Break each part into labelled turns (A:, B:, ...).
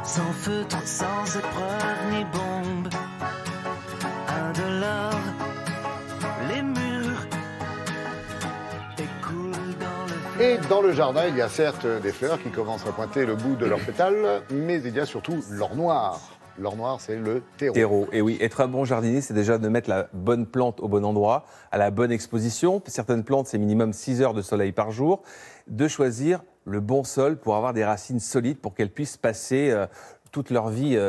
A: sans feutre, sans épreuve ni bombe. Indolore, les murs écoulent dans le
B: Et dans le jardin, il y a certes des fleurs qui commencent à pointer le bout de leurs pétales, mais il y a surtout l'or noir. L'or noir, c'est le terreau.
C: Terreau. Et oui, être un bon jardinier, c'est déjà de mettre la bonne plante au bon endroit, à la bonne exposition. Certaines plantes, c'est minimum 6 heures de soleil par jour. De choisir le bon sol pour avoir des racines solides, pour qu'elles puissent passer toute leur vie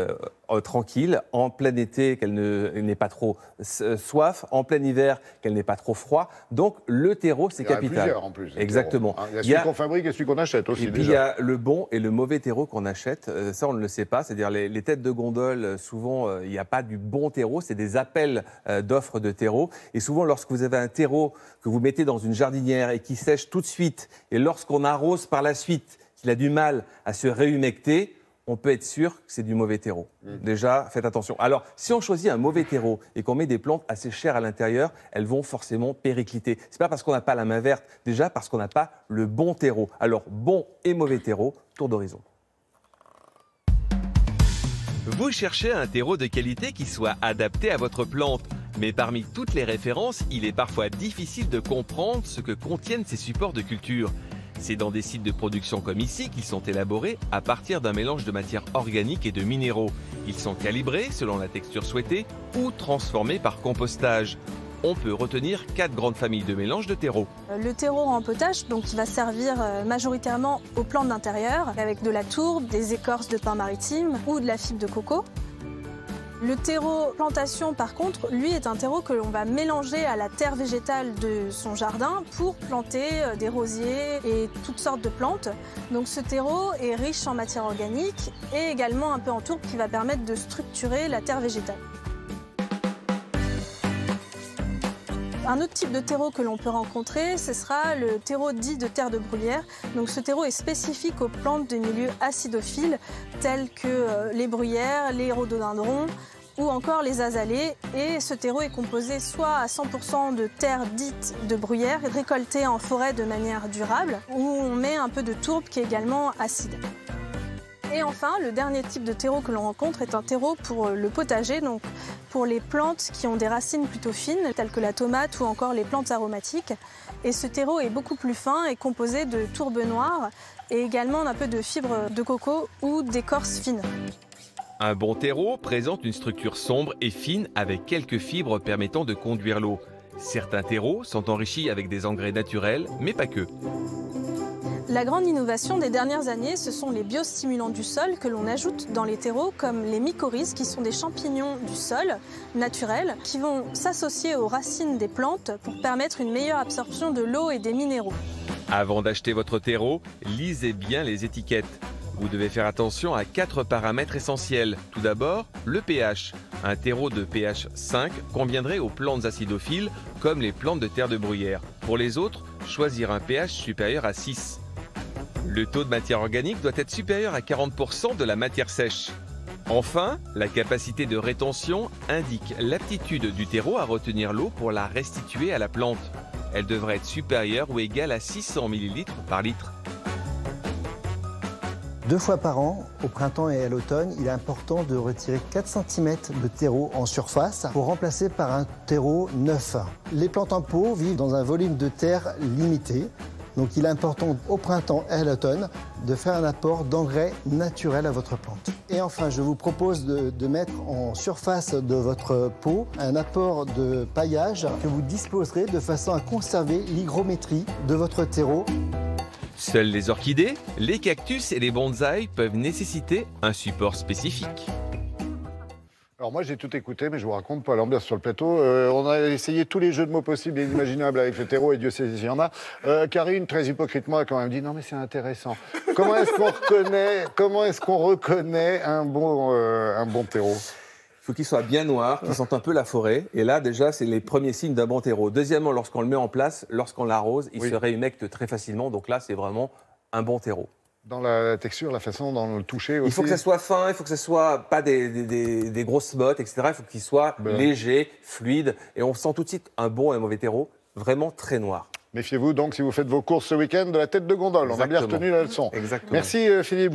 C: tranquille, en plein été, qu'elle n'ait pas trop soif, en plein hiver, qu'elle n'ait pas trop froid. Donc le terreau, c'est capital.
B: Il y en a plusieurs en plus.
C: Exactement.
B: Il y a celui qu'on fabrique et celui qu'on achète aussi.
C: Et puis il y a le bon et le mauvais terreau qu'on achète. Ça, on ne le sait pas. C'est-à-dire les têtes de gondole, souvent, il n'y a pas du bon terreau. C'est des appels d'offres de terreau. Et souvent, lorsque vous avez un terreau que vous mettez dans une jardinière et qui sèche tout de suite, et lorsqu'on arrose par la suite, qu'il a du mal à se réhumecter, on peut être sûr que c'est du mauvais terreau. Déjà, faites attention. Alors, si on choisit un mauvais terreau et qu'on met des plantes assez chères à l'intérieur, elles vont forcément péricliter. C'est pas parce qu'on n'a pas la main verte, déjà parce qu'on n'a pas le bon terreau. Alors, bon et mauvais terreau, tour d'horizon.
D: Vous cherchez un terreau de qualité qui soit adapté à votre plante. Mais parmi toutes les références, il est parfois difficile de comprendre ce que contiennent ces supports de culture. C'est dans des sites de production comme ici qu'ils sont élaborés à partir d'un mélange de matières organiques et de minéraux. Ils sont calibrés selon la texture souhaitée ou transformés par compostage. On peut retenir 4 grandes familles de mélanges de terreau.
E: Le terreau en potage, donc, qui va servir majoritairement aux plantes d'intérieur, avec de la tourbe, des écorces de pin maritime ou de la fibre de coco. Le terreau plantation, par contre, lui est un terreau que l'on va mélanger à la terre végétale de son jardin pour planter des rosiers et toutes sortes de plantes. Donc ce terreau est riche en matière organique et également un peu en tourbe qui va permettre de structurer la terre végétale. Un autre type de terreau que l'on peut rencontrer, ce sera le terreau dit de terre de bruyère. Donc ce terreau est spécifique aux plantes de milieux acidophiles tels que les bruyères, les rhododendrons ou encore les azalées. Et ce terreau est composé soit à 100% de terre dite de bruyère, récoltée en forêt de manière durable, où on met un peu de tourbe qui est également acide. Et enfin, le dernier type de terreau que l'on rencontre est un terreau pour le potager, donc pour les plantes qui ont des racines plutôt fines, telles que la tomate ou encore les plantes aromatiques. Et ce terreau est beaucoup plus fin et composé de tourbe noire et également d'un peu de fibres de coco ou d'écorce fine.
D: Un bon terreau présente une structure sombre et fine avec quelques fibres permettant de conduire l'eau. Certains terreaux sont enrichis avec des engrais naturels, mais pas que.
E: La grande innovation des dernières années, ce sont les biostimulants du sol que l'on ajoute dans les terreaux, comme les mycorhizes, qui sont des champignons du sol naturels, qui vont s'associer aux racines des plantes pour permettre une meilleure absorption de l'eau et des minéraux.
D: Avant d'acheter votre terreau, lisez bien les étiquettes. Vous devez faire attention à 4 paramètres essentiels. Tout d'abord, le pH. Un terreau de pH 5 conviendrait aux plantes acidophiles, comme les plantes de terre de bruyère. Pour les autres, choisir un pH supérieur à 6. Le taux de matière organique doit être supérieur à 40% de la matière sèche. Enfin, la capacité de rétention indique l'aptitude du terreau à retenir l'eau pour la restituer à la plante. Elle devrait être supérieure ou égale à 600 ml par litre.
F: 2 fois par an, au printemps et à l'automne, il est important de retirer 4 cm de terreau en surface pour remplacer par un terreau neuf. Les plantes en pot vivent dans un volume de terre limité. Donc il est important au printemps et à l'automne de faire un apport d'engrais naturel à votre plante. Et enfin, je vous propose de mettre en surface de votre pot un apport de paillage que vous disposerez de façon à conserver l'hygrométrie de votre terreau.
D: Seules les orchidées, les cactus et les bonsaïs peuvent nécessiter un support spécifique.
B: Alors moi j'ai tout écouté, mais je vous raconte pas l'ambiance sur le plateau. On a essayé tous les jeux de mots possibles et imaginables avec le terreau, et Dieu sait s'il y en a. Karine, très hypocritement, a quand même dit non mais c'est intéressant. Comment est-ce qu'on reconnaît un bon terreau?
C: Il faut qu'il soit bien noir, qu'il sente un peu la forêt. Et là, déjà, c'est les premiers signes d'un bon terreau. Deuxièmement, lorsqu'on le met en place, lorsqu'on l'arrose, il se réhumecte très facilement. Donc là, c'est vraiment un bon terreau.
B: Dans la texture, la façon dont le toucher aussi.
C: Il faut que ça soit fin, il faut que ça soit pas des grosses mottes, etc. Il faut qu'il soit léger, fluide. Et on sent tout de suite un bon et un mauvais terreau, vraiment très noir.
B: Méfiez-vous donc si vous faites vos courses ce week-end de la tête de gondole. On a bien retenu la leçon.
C: Exactement.
B: Merci Philippe.